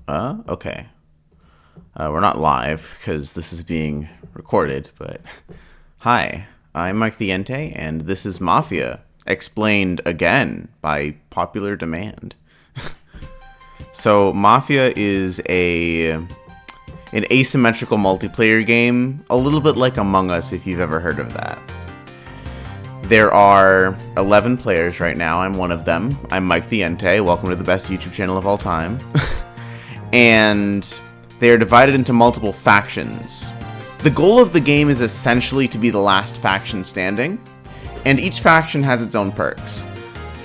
Okay. We're not live because this is being recorded, but hi, I'm Mike the Ente, and this is Mafia, explained again by popular demand. So, Mafia is an asymmetrical multiplayer game, a little bit like Among Us, if you've ever heard of that. There are 11 players right now. I'm one of them. I'm Mike the Ente. Welcome to the best YouTube channel of all time. And they are divided into multiple factions. The goal of the game is essentially to be the last faction standing, and each faction has its own perks.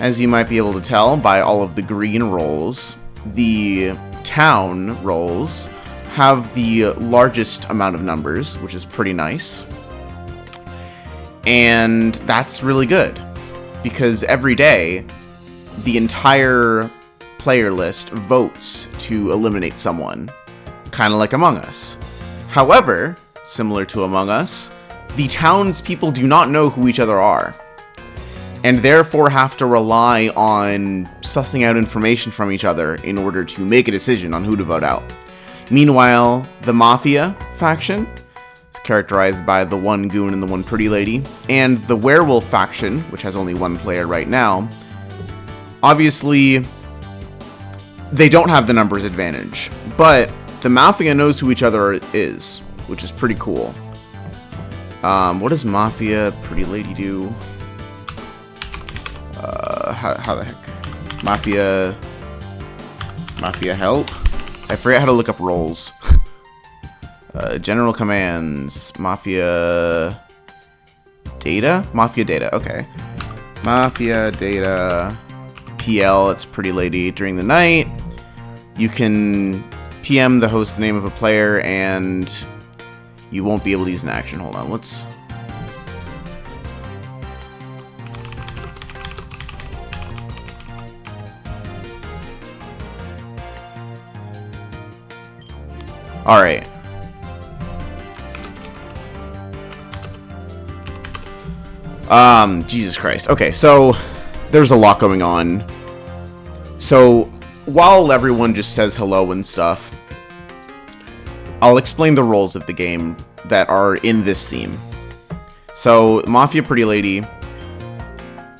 As you might be able to tell by all of the green roles, the town roles have the largest amount of numbers, which is pretty nice. And that's really good, because every day, the entire player list votes to eliminate someone, kind of like Among Us. However, similar to Among Us, the townspeople do not know who each other are, and therefore have to rely on sussing out information from each other in order to make a decision on who to vote out. Meanwhile, the Mafia faction, characterized by the one goon and the one pretty lady, and the werewolf faction, which has only one player right now, obviously, they don't have the numbers advantage, but the Mafia knows who each other is, which is pretty cool. What does Mafia pretty lady do? How the heck? Mafia help? I forget how to look up roles. General commands. Mafia data? Mafia data, okay. Mafia data. PL, it's pretty lady. During the night, you can PM the host the name of a player, and you won't be able to use an action. Hold on, let's... Alright. Jesus Christ. Okay, so there's a lot going on. So, while everyone just says hello and stuff, I'll explain the roles of the game that are in this theme. So, Mafia Pretty Lady,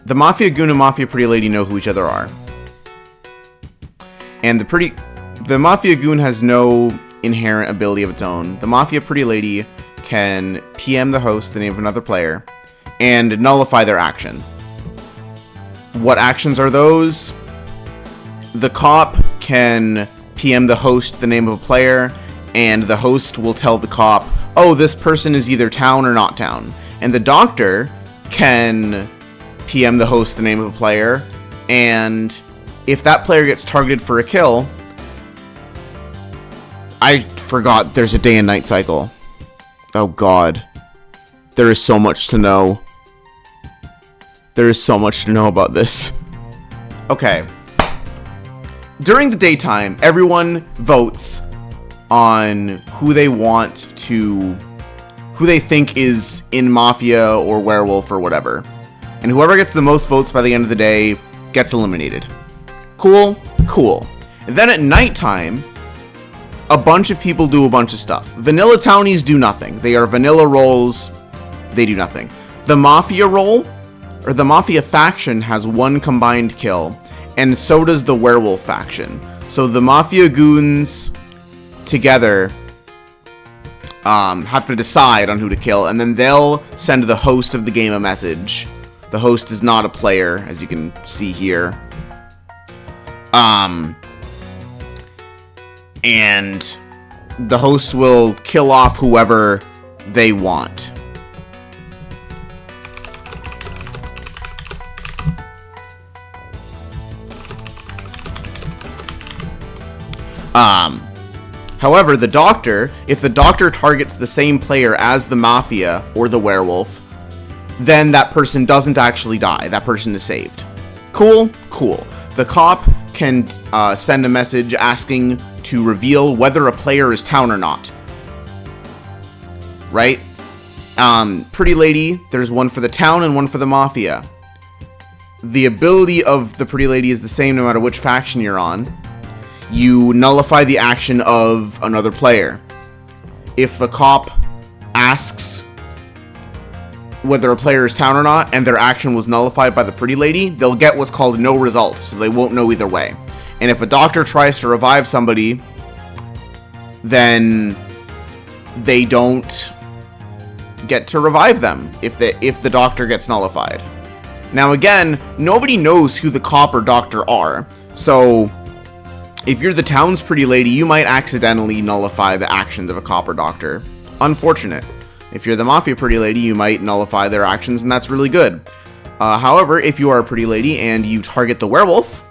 the Mafia Goon and Mafia Pretty Lady know who each other are. And the Mafia Goon has no inherent ability of its own. The Mafia Pretty Lady can PM the host the name of another player and nullify their action. What actions are those? The cop can PM the host the name of a player, and the host will tell the cop, oh, this person is either town or not town. And the doctor can PM the host the name of a player, and if that player gets targeted for a kill... I forgot there's a day and night cycle. Oh god. There is so much to know. There is so much to know about this. Okay. During the daytime, everyone votes on who they think is in Mafia or Werewolf or whatever. And whoever gets the most votes by the end of the day gets eliminated. Cool? Cool. And then at nighttime, a bunch of people do a bunch of stuff. Vanilla Townies do nothing. They are vanilla roles. They do nothing. The Mafia role, or the Mafia faction, has one combined kill, and so does the Werewolf faction. So the Mafia Goons together have to decide on who to kill, and then they'll send the host of the game a message. The host is not a player, as you can see here. And the host will kill off whoever they want. However, the doctor, if the doctor targets the same player as the Mafia or the Werewolf, then that person doesn't actually die. That person is saved. Cool? Cool. The cop can send a message asking to reveal whether a player is town or not. Right? Pretty Lady, there's one for the town and one for the Mafia. The ability of the Pretty Lady is the same no matter which faction you're on. you nullify the action of another player. If a cop asks whether a player is down or not, and their action was nullified by the pretty lady, they'll get what's called no result, so they won't know either way. And if a doctor tries to revive somebody, then they don't get to revive them if the doctor gets nullified. Now again, nobody knows who the cop or doctor are, so if you're the town's pretty lady, you might accidentally nullify the actions of a cop or doctor. Unfortunate. If you're the mafia pretty lady, you might nullify their actions, and that's really good. However, if you are a pretty lady and you target the werewolf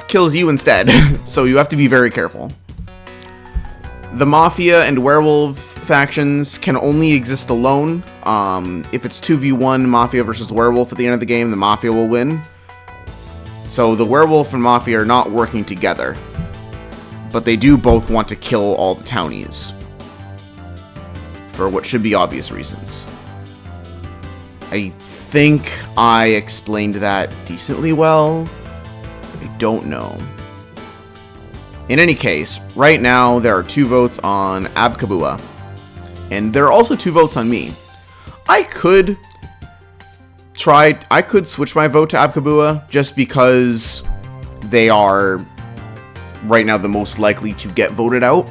kills you instead, so you have to be very careful. The mafia and werewolf factions can only exist alone. If it's 2v1 mafia versus werewolf at the end of the game, the mafia will win. So the werewolf and mafia are not working together, but they do both want to kill all the townies for what should be obvious reasons. I think I explained that decently well. I don't know. In any case, right now there are 2 votes on Abkabua, and there are also 2 votes on me. I could switch my vote to Abkabua just because they are right now the most likely to get voted out.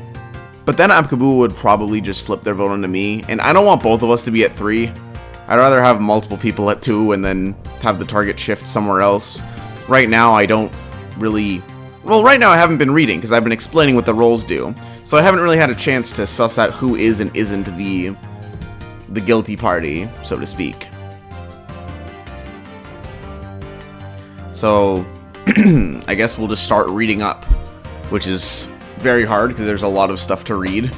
But then Abkabua would probably just flip their vote onto me, and I don't want both of us to be at 3. I'd rather have multiple people at 2 and then have the target shift somewhere else. Right now I don't really... Well, right now I haven't been reading because I've been explaining what the roles do. So I haven't really had a chance to suss out who is and isn't the guilty party, so to speak. So I guess we'll just start reading up, which is very hard because there's a lot of stuff to read.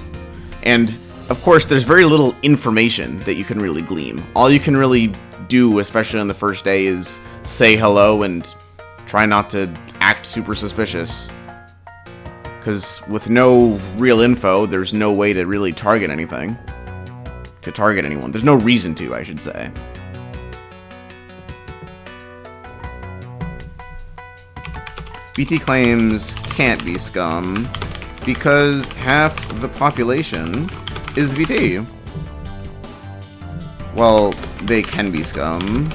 And of course, there's very little information that you can really glean. All you can really do, especially on the first day, is say hello and try not to act super suspicious. Because with no real info, there's no way to really target anything. To target anyone. There's no reason to, I should say. VT claims can't be scum because half the population is VT. Well, they can be scum,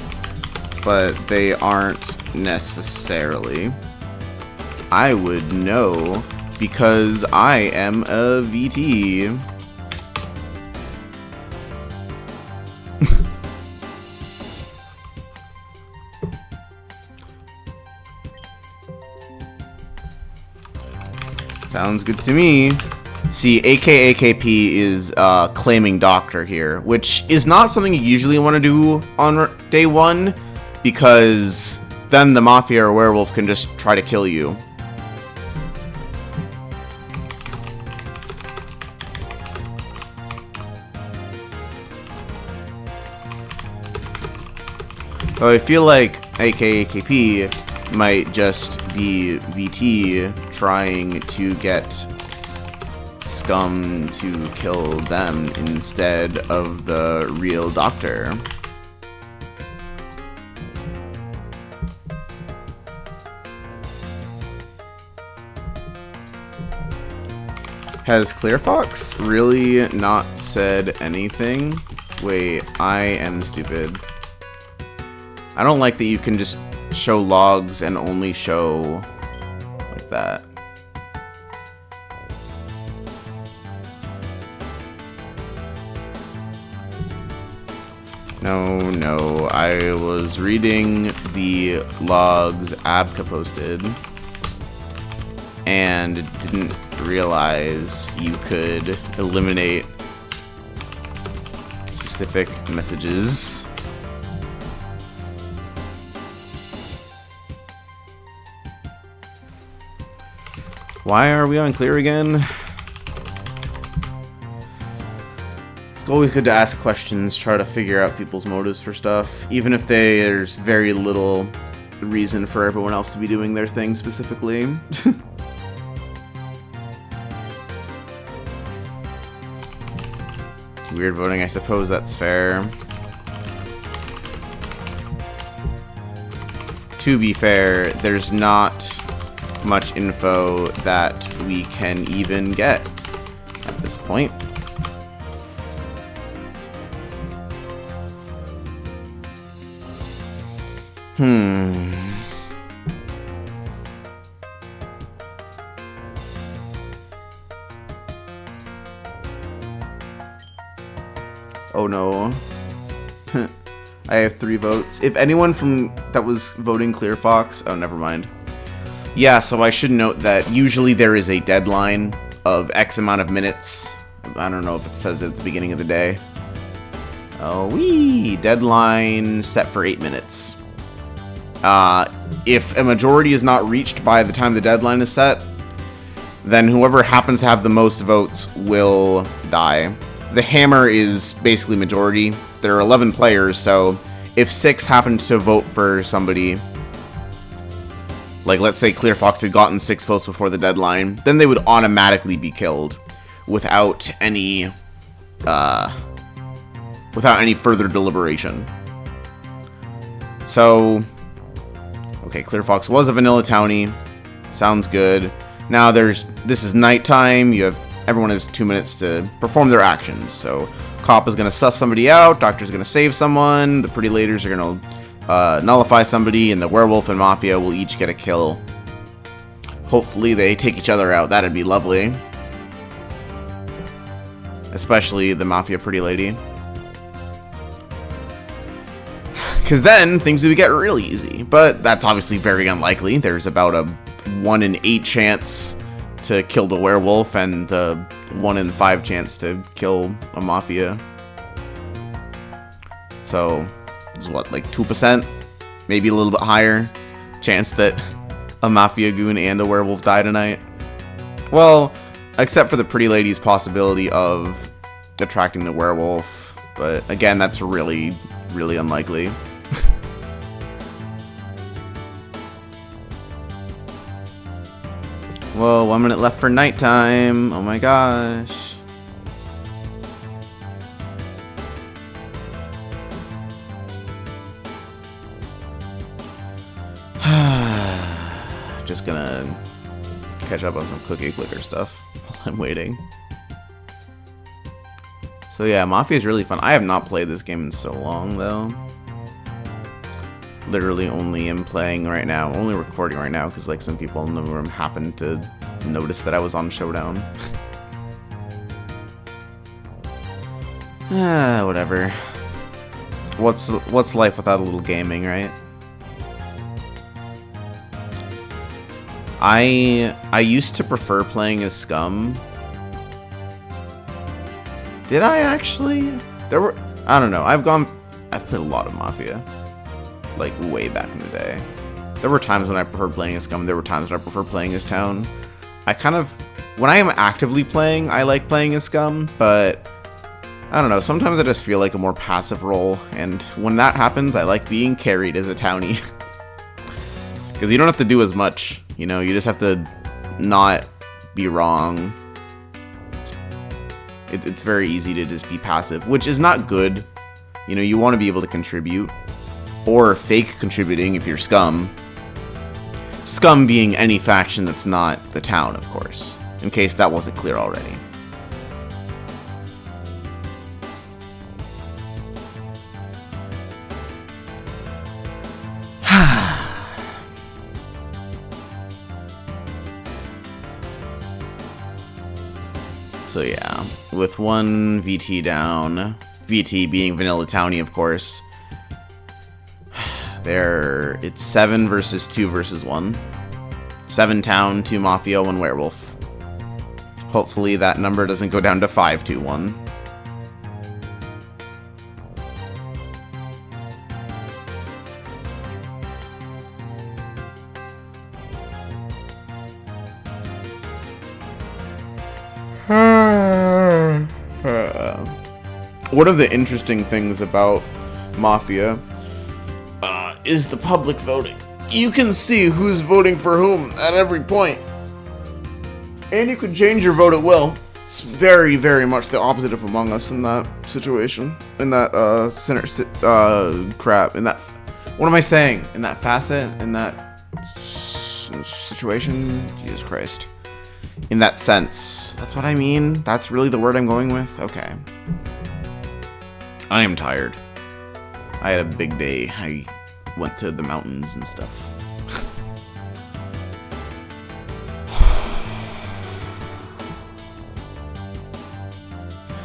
but they aren't necessarily. I would know because I am a VT. Sounds good to me. See, AKAKP is claiming doctor here, which is not something you usually want to do on day 1, because then the mafia or werewolf can just try to kill you. So I feel like AKAKP might just be VT trying to get scum to kill them instead of the real doctor. Has Clearfox really not said anything? Wait, I am stupid. I don't like that you can just show logs and only show like that. No, I was reading the logs Abka posted and didn't realize you could eliminate specific messages. Why are we on clear again? It's always good to ask questions, try to figure out people's motives for stuff, even if there's very little reason for everyone else to be doing their thing specifically. Weird voting, I suppose that's fair. to be fair, there's not much info that we can even get at this point. Oh no. I have 3 votes. If anyone from that was voting Clear Fox, oh, never mind. Yeah, so I should note that usually there is a deadline of X amount of minutes. I don't know if it says it at the beginning of the day. Oh, deadline set for 8 minutes. If a majority is not reached by the time the deadline is set, then whoever happens to have the most votes will die. The hammer is basically majority. There are 11 players, so if 6 happened to vote for somebody, like let's say Clear Fox had gotten 6 votes before the deadline, then they would automatically be killed without any further deliberation. So, okay, Clear Fox was a vanilla townie. Sounds good. Now this is nighttime. Everyone has 2 minutes to perform their actions. So cop is going to suss somebody out, doctor's going to save someone, the pretty ladies are going to nullify somebody, and the werewolf and mafia will each get a kill. Hopefully they take each other out. That'd be lovely. Especially the mafia pretty lady. Because then things would get really easy. But that's obviously very unlikely. There's about a 1 in 8 chance to kill the werewolf and 1 in 5 chance to kill a mafia. So, it's what, like 2%? Maybe a little bit higher chance that a mafia goon and a werewolf die tonight. Well, except for the pretty lady's possibility of attracting the werewolf. But again, that's really, really unlikely. Whoa, 1 minute left for nighttime. Oh my gosh. Just gonna catch up on some cookie clicker stuff while I'm waiting. So yeah, Mafia is really fun. I have not played this game in so long though. Literally only am playing right now, only recording right now because like some people in the room happened to notice that I was on Showdown. Whatever. What's life without a little gaming, right? I used to prefer playing as Scum. Did I actually? I don't know. I've played a lot of Mafia. Like, way back in the day. There were times when I preferred playing as Scum, there were times when I preferred playing as Town. When I am actively playing, I like playing as Scum, but I don't know, sometimes I just feel like a more passive role, and when that happens, I like being carried as a Townie. Because you don't have to do as much, you know, you just have to not be wrong. It's very easy to just be passive, which is not good. You know, you want to be able to contribute. Or fake contributing if you're Scum. Scum being any faction that's not the Town, of course. In case that wasn't clear already. So yeah, with 1 VT down, VT being Vanilla Townie, of course. It's 7 versus 2 versus 1. 7 Town, 2 Mafia, 1 Werewolf. Hopefully that number doesn't go down to 5-2-1. One of the interesting things about Mafia is the public voting. You can see who's voting for whom at every point. And you can change your vote at will. It's very, very much the opposite of Among Us in that situation. In that, What am I saying? In that facet? In that situation? Jesus Christ. In that sense. That's what I mean? That's really the word I'm going with? Okay. I am tired. I had a big day. I went to the mountains and stuff.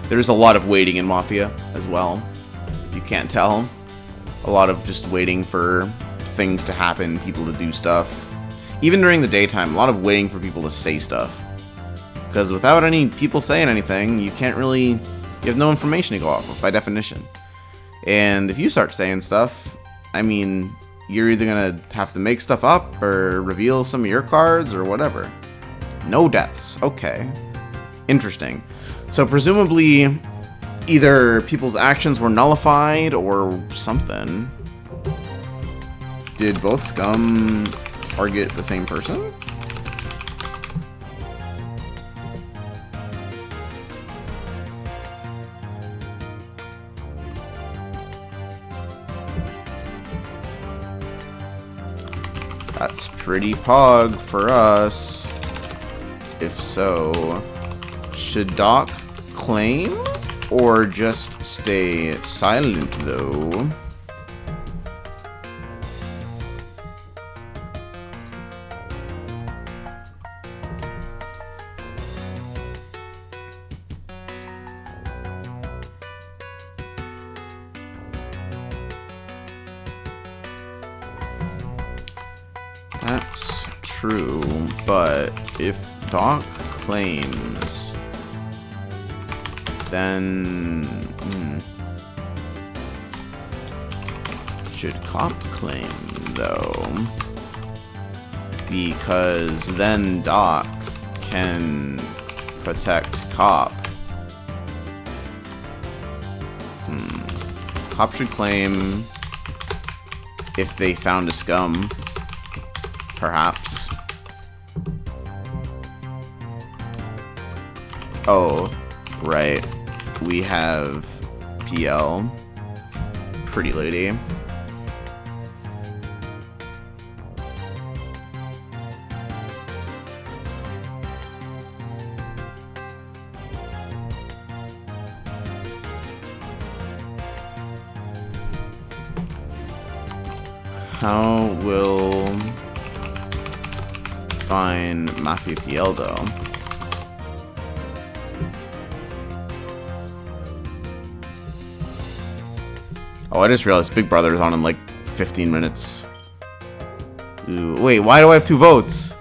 There's a lot of waiting in Mafia as well, if you can't tell. A lot of just waiting for things to happen, people to do stuff. Even during the daytime, a lot of waiting for people to say stuff. Because without any people saying anything, you can't really... You have no information to go off of, by definition. And if you start saying stuff, I mean, you're either gonna have to make stuff up, or reveal some of your cards, or whatever. No deaths. Okay. Interesting. So presumably, either people's actions were nullified or something. Did both scum target the same person? That's pretty pog for us. If so... Should Doc claim or just stay silent though? That's true, but if Doc claims... Then... Should Cop claim, though? Because then Doc can protect Cop. Cop should claim if they found a scum, perhaps. Oh, right. We have PL. Pretty lady. How will find Mafia PL though? Oh, I just realized Big Brother is on in like 15 minutes. Ooh, wait, why do I have 2 votes?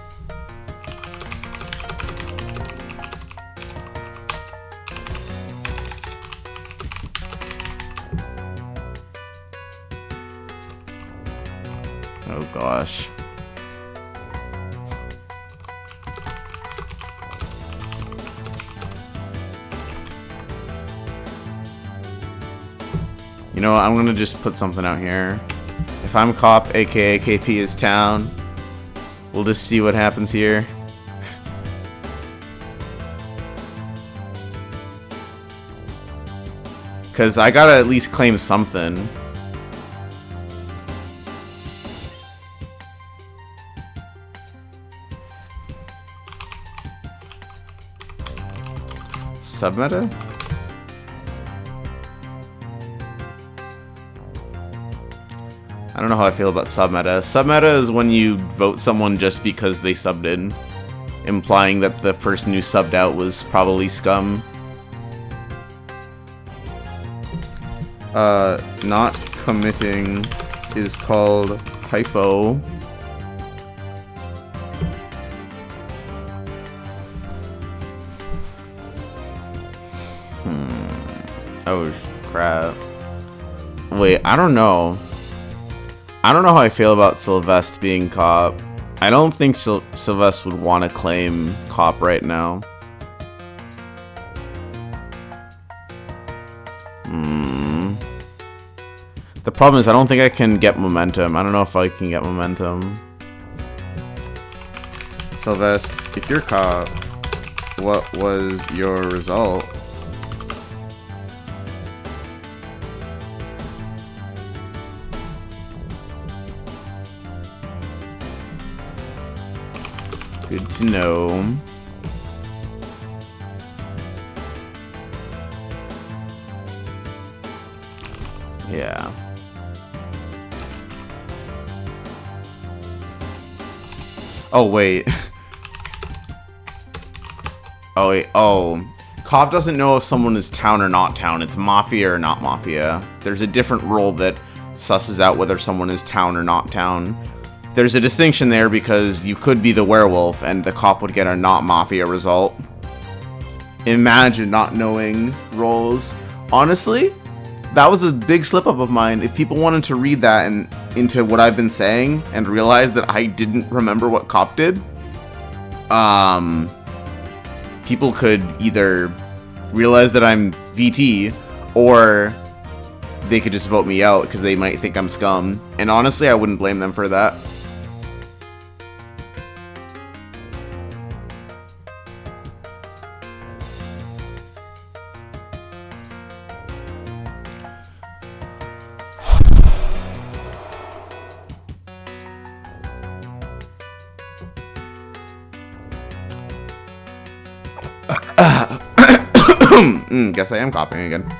Oh gosh. You know what, I'm gonna just put something out here. If I'm Cop, aka KP is Town, we'll just see what happens here. Cause I gotta at least claim something. Submeta? I don't know how I feel about submeta. Submeta is when you vote someone just because they subbed in, implying that the person who subbed out was probably scum. Not committing is called hypo. Oh crap. Wait, I don't know. I don't know how I feel about Sylvester being Cop. I don't think Sylvester would want to claim Cop right now. The problem is I don't think I can get momentum. I don't know if I can get momentum. Sylvester, if you're Cop, what was your result? Good to know. Yeah. Oh, wait. Oh, wait. Oh. Cop doesn't know if someone is town or not town. It's mafia or not mafia. There's a different role that susses out whether someone is town or not town. There's a distinction there because you could be the werewolf and the cop would get a not mafia result. Imagine not knowing roles. Honestly, that was a big slip up of mine. If people wanted to read that and into what I've been saying and realize that I didn't remember what cop did, people could either realize that I'm VT or they could just vote me out because they might think I'm scum. And honestly, I wouldn't blame them for that. Guess I am coughing again.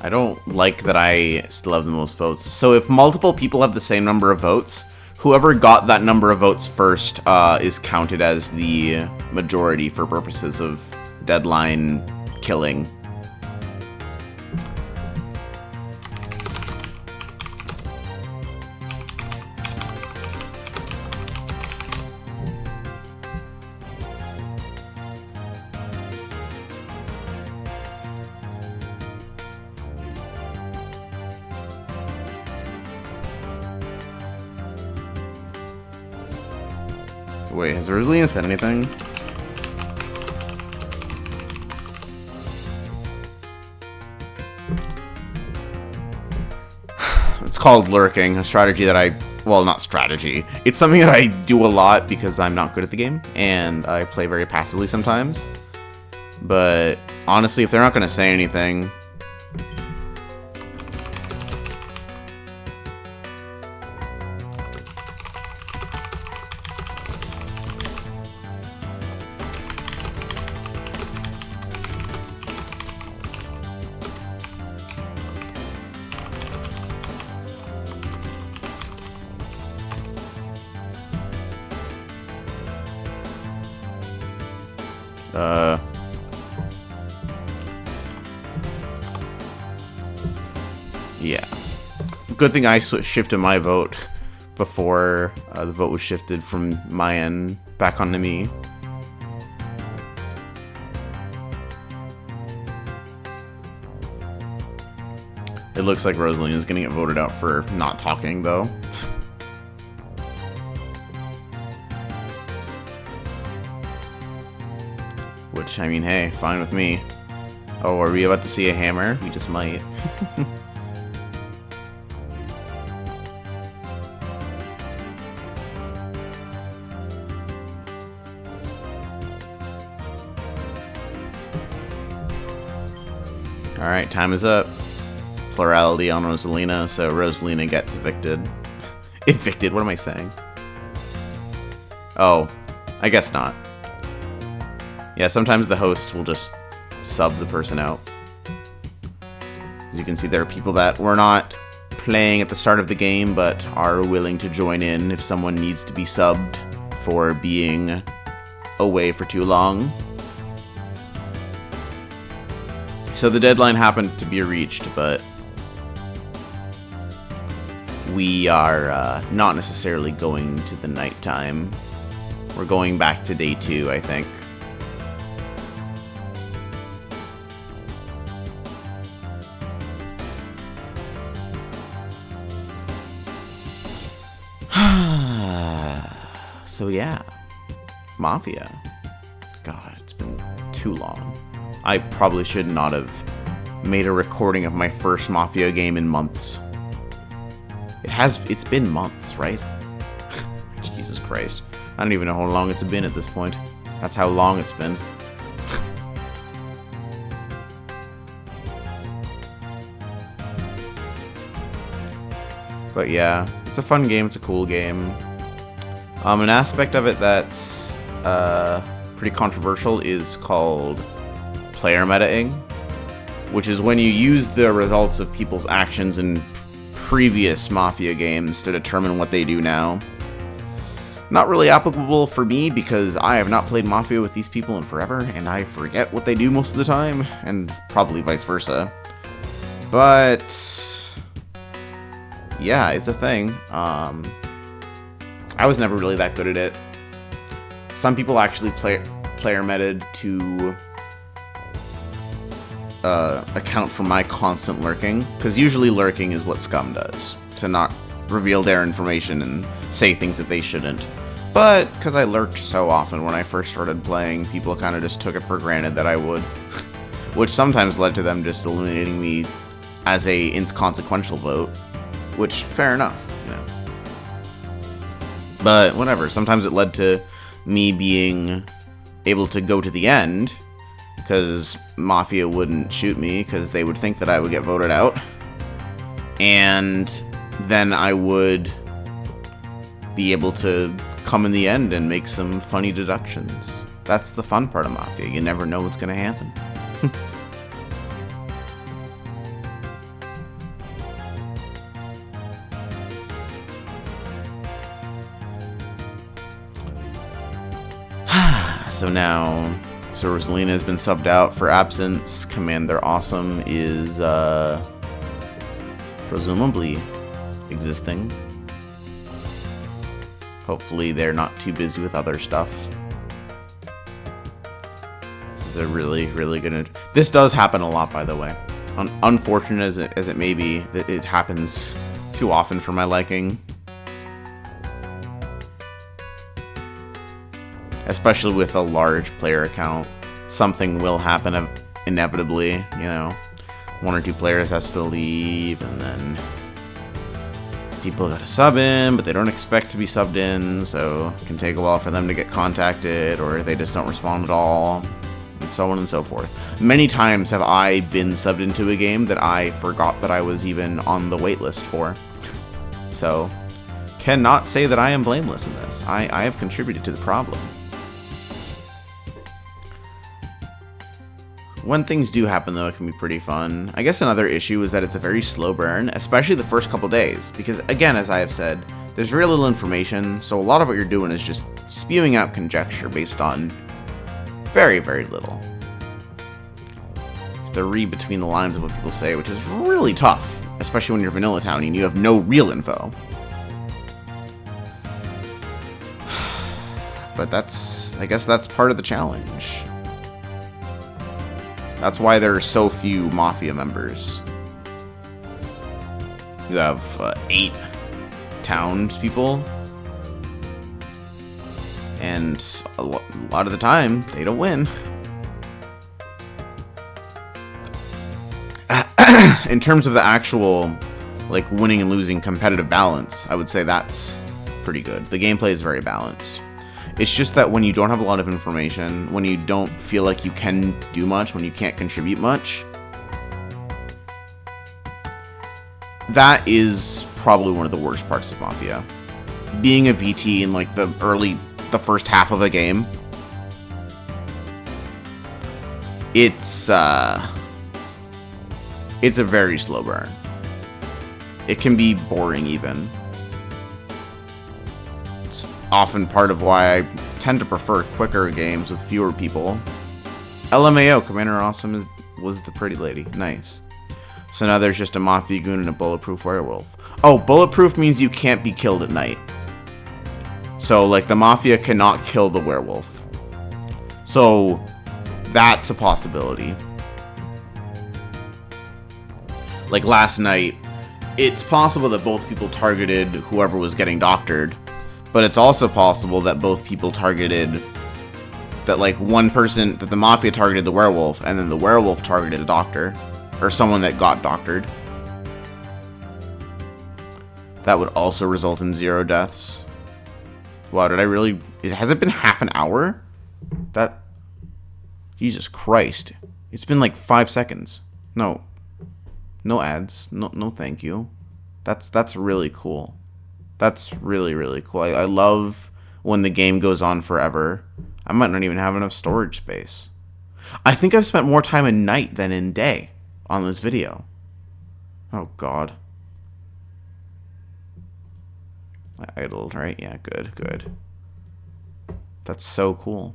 I don't like that I still have the most votes. So if multiple people have the same number of votes, whoever got that number of votes first is counted as the majority for purposes of deadline killing. Wait, has Rosalina said anything? It's called lurking, a strategy that well, not strategy. It's something that I do a lot because I'm not good at the game, and I play very passively sometimes. But honestly, if they're not going to say anything... Yeah. Good thing I shifted my vote before the vote was shifted from my end back onto me. It looks like Rosalina is going to get voted out for not talking, though. Which, I mean, hey, fine with me. Oh, are we about to see a hammer? We just might. Alright, time is up. Plurality on Rosalina, so Rosalina gets evicted. Evicted? What am I saying? Oh, I guess not. Yeah, sometimes the host will just sub the person out. As you can see, there are people that were not playing at the start of the game, but are willing to join in if someone needs to be subbed for being away for too long. So the deadline happened to be reached, but we are not necessarily going to the nighttime. We're going back to day 2, I think. So yeah, Mafia. God, it's been too long. I probably should not have made a recording of my first Mafia game in months. It's been months, right? Jesus Christ. I don't even know how long it's been at this point. That's how long it's been. But yeah, it's a fun game, it's a cool game. An aspect of it that's pretty controversial is called player metaing, which is when you use the results of people's actions in previous Mafia games to determine what they do now. Not really applicable for me because I have not played Mafia with these people in forever, and I forget what they do most of the time, and probably vice versa. But yeah, it's a thing. I was never really that good at it. Some people actually player meted to account for my constant lurking, because usually lurking is what Scum does, to not reveal their information and say things that they shouldn't. But because I lurked so often when I first started playing, people kind of just took it for granted that I would, which sometimes led to them just eliminating me as a inconsequential vote, which, fair enough, you know. But whatever, sometimes it led to me being able to go to the end, because Mafia wouldn't shoot me, because they would think that I would get voted out. And then I would be able to come in the end and make some funny deductions. That's the fun part of Mafia. You never know what's going to happen. So now, so Rosalina has been subbed out for absence. Commander Awesome is presumably existing. Hopefully they're not too busy with other stuff. This is a really, really good... This does happen a lot, by the way. Unfortunate as it may be, it happens too often for my liking. Especially with a large player account. Something will happen inevitably, you know. One or two players has to leave, and then people gotta sub in, but they don't expect to be subbed in, so it can take a while for them to get contacted, or they just don't respond at all, and so on and so forth. Many times have I been subbed into a game that I forgot that I was even on the waitlist for. So, cannot say that I am blameless in this. I have contributed to the problem. When things do happen, though, it can be pretty fun. I guess another issue is that it's a very slow burn, especially the first couple days, because, again, as I have said, there's very little information, so a lot of what you're doing is just spewing out conjecture based on very, very little. You have to read between the lines of what people say, which is really tough, especially when you're Vanilla Town and you have no real info. But I guess that's part of the challenge. That's why there are so few Mafia members. You have 8 townspeople, and a lot of the time, they don't win. In terms of the actual, like, winning and losing competitive balance, I would say that's pretty good. The gameplay is very balanced. It's just that when you don't have a lot of information, when you don't feel like you can do much, when you can't contribute much, that is probably one of the worst parts of Mafia. Being a VT in like the first half of a game, it's a very slow burn. It can be boring even. It's often part of why I tend to prefer quicker games with fewer people. LMAO, Commander Awesome was the pretty lady. Nice. So now there's just a Mafia Goon and a Bulletproof Werewolf. Oh, Bulletproof means you can't be killed at night. So, like, the Mafia cannot kill the Werewolf. So, that's a possibility. Like, last night, it's possible that both people targeted whoever was getting doctored. But it's also possible that both people targeted that like one person, that the Mafia targeted the werewolf, and then the werewolf targeted a doctor, or someone that got doctored. That would also result in 0 deaths. Wow, did I really... Has it been half an hour? That... Jesus Christ. It's been like 5 seconds. No. No ads. No thank you. That's really cool. That's really, really cool. I love when the game goes on forever. I might not even have enough storage space. I think I've spent more time in night than in day on this video. Oh, God. I idled, right? Yeah, good. That's so cool.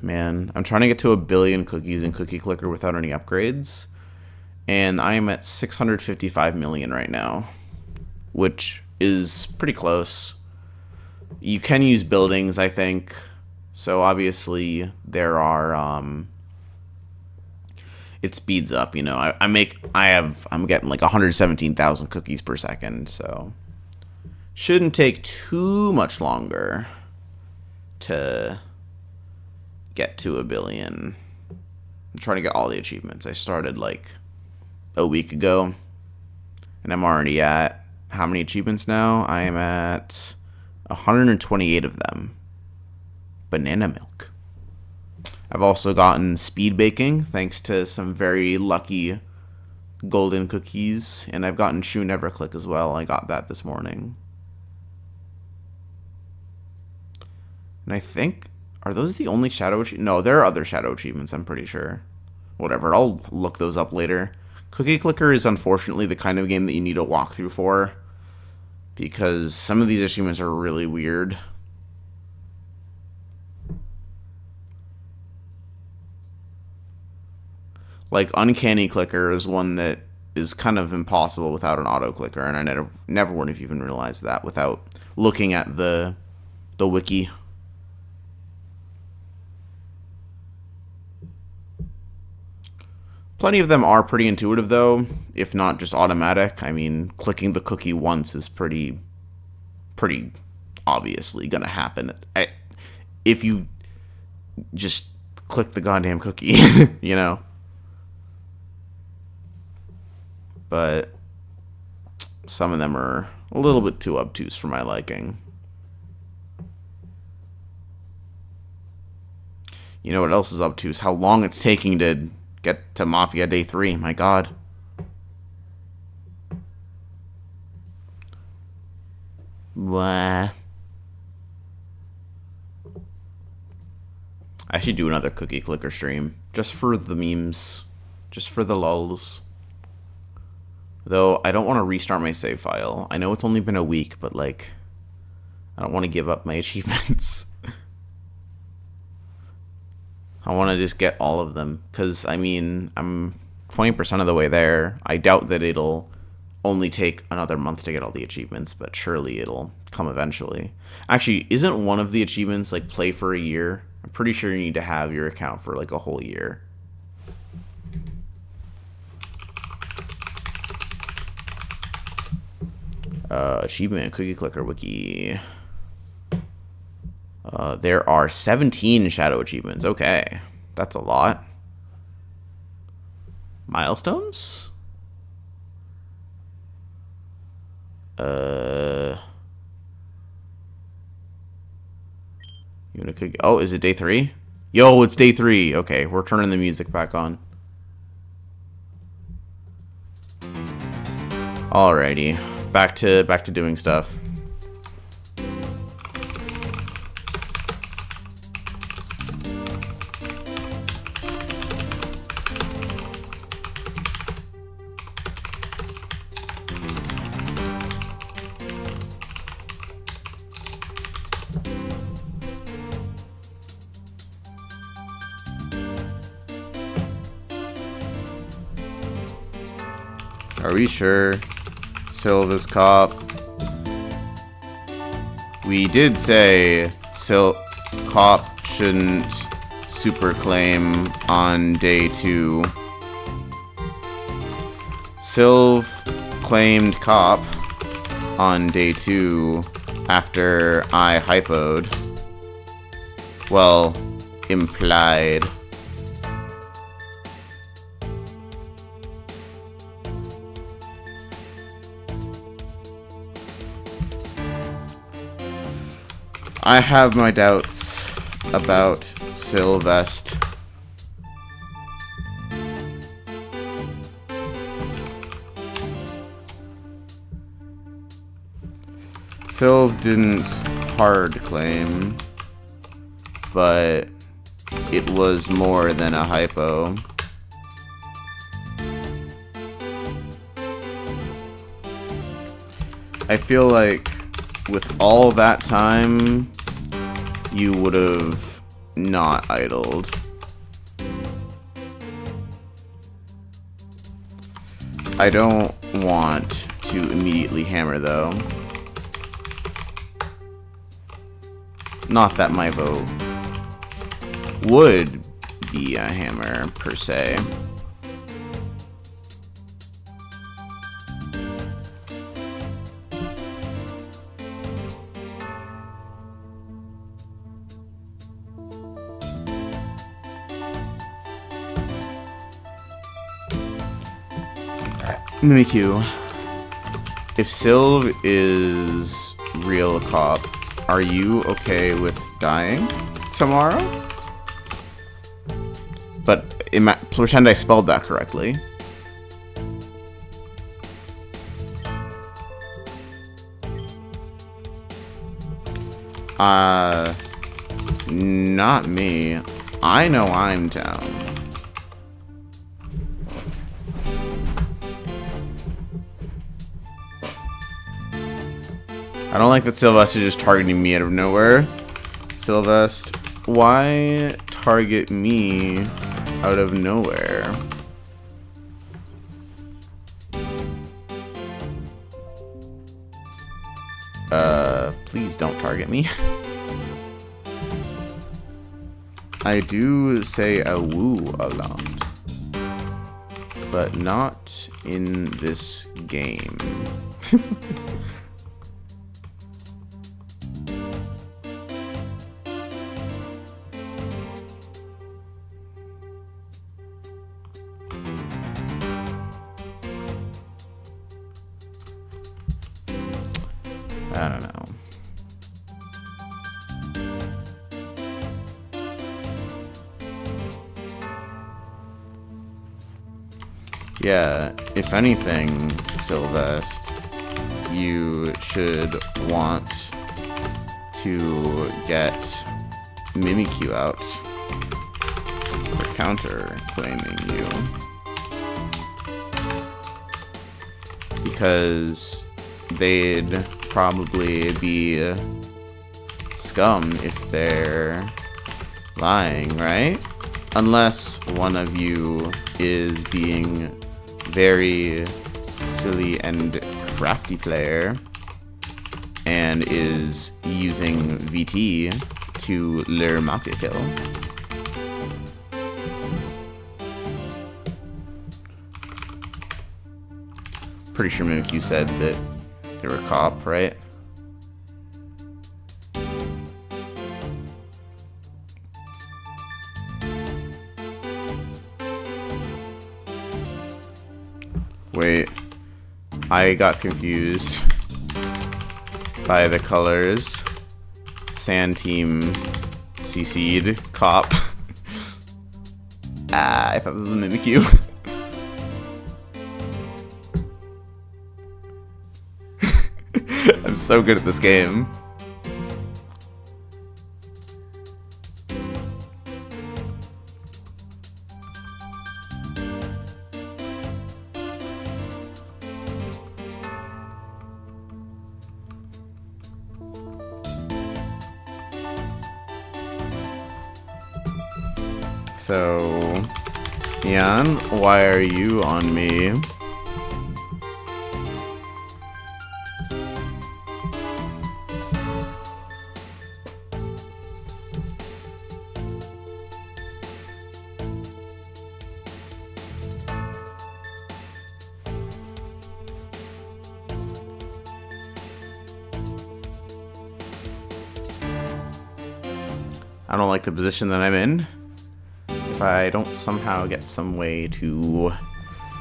Man, I'm trying to get to 1 billion cookies in Cookie Clicker without any upgrades. And I am at 655 million right now, which is pretty close. You can use buildings, I think. So obviously there are, it speeds up, you know. I'm getting like 117,000 cookies per second, so shouldn't take too much longer to get to 1 billion. I'm trying to get all the achievements. I started like a week ago, and I'm already at how many achievements now? I am at 128 of them. Banana milk. I've also gotten speed baking thanks to some very lucky golden cookies, and I've gotten Shoe Never Click as well. I got that this morning. And I think, are those the only shadow achievements? No, there are other shadow achievements, I'm pretty sure. Whatever, I'll look those up later. Cookie Clicker is unfortunately the kind of game that you need a walkthrough for, because some of these achievements are really weird. Like Uncanny Clicker is one that is kind of impossible without an auto clicker, and I never would have even realized that without looking at the wiki. Plenty of them are pretty intuitive, though, if not just automatic. I mean, clicking the cookie once is pretty obviously gonna happen. If you just click the goddamn cookie, you know? But some of them are a little bit too obtuse for my liking. You know what else is obtuse? How long it's taking to get to Mafia Day 3. My God. Blah. I should do another Cookie Clicker stream. Just for the memes. Just for the lulz. Though, I don't want to restart my save file. I know it's only been a week, but, like, I don't want to give up my achievements. I want to just get all of them, because, I mean, I'm 20% of the way there. I doubt that it'll only take another month to get all the achievements, but surely it'll come eventually. Actually, isn't one of the achievements, like, play for a year? I'm pretty sure you need to have your account for, like, a whole year. Achievement Cookie Clicker wiki. There are 17 shadow achievements. Okay, that's a lot. Milestones? Oh, is it day 3? Yo, it's day 3. Okay, we're turning the music back on. Alrighty, back to doing stuff. Are we sure? Silva's cop. We did say cop shouldn't super claim on day 2. Sylv claimed cop on day 2 after I hypoed. Well, implied. I have my doubts about Sylvest. Sylv didn't hard claim, but it was more than a hypo. I feel like with all that time, you would have not idled. I don't want to immediately hammer though. Not that my vote would be a hammer per se. Mimikyu, if Sylv is real cop, are you okay with dying tomorrow? But pretend I spelled that correctly. Not me. I know I'm down. I don't like that Sylvest is just targeting me out of nowhere. Sylvest, why target me out of nowhere? Please don't target me. I do say a woo a lot, but not in this game. I don't know. Yeah, if anything, Sylvest, you should want to get Mimikyu out for counter claiming you. Because they'd probably be scum if they're lying, right? Unless one of you is being very silly and crafty player and is using VT to lure Mafia kill. Pretty sure Mimikyu said that they were a cop, right? Wait, I got confused by the colors. Sand team CC'd cop. I thought this was a Mimikyu. I'm so good at this game. So, Ian, why are you on me? I don't like the position that I'm in. If I don't somehow get some way to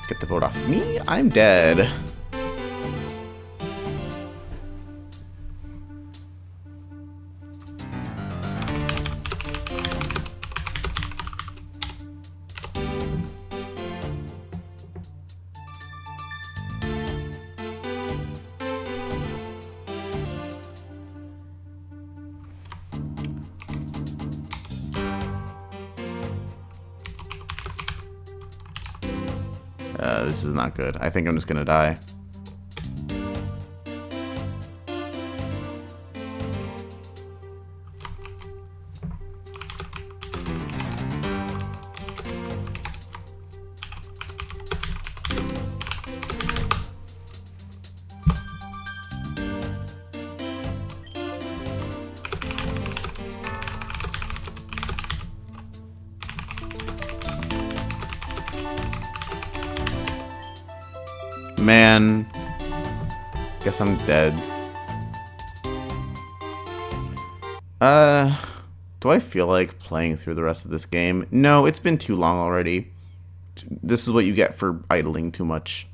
get the vote off me, I'm dead. This is not good. I think I'm just gonna die. Man, guess I'm dead. Do I feel like playing through the rest of this game? No, it's been too long already. This is what you get for idling too much.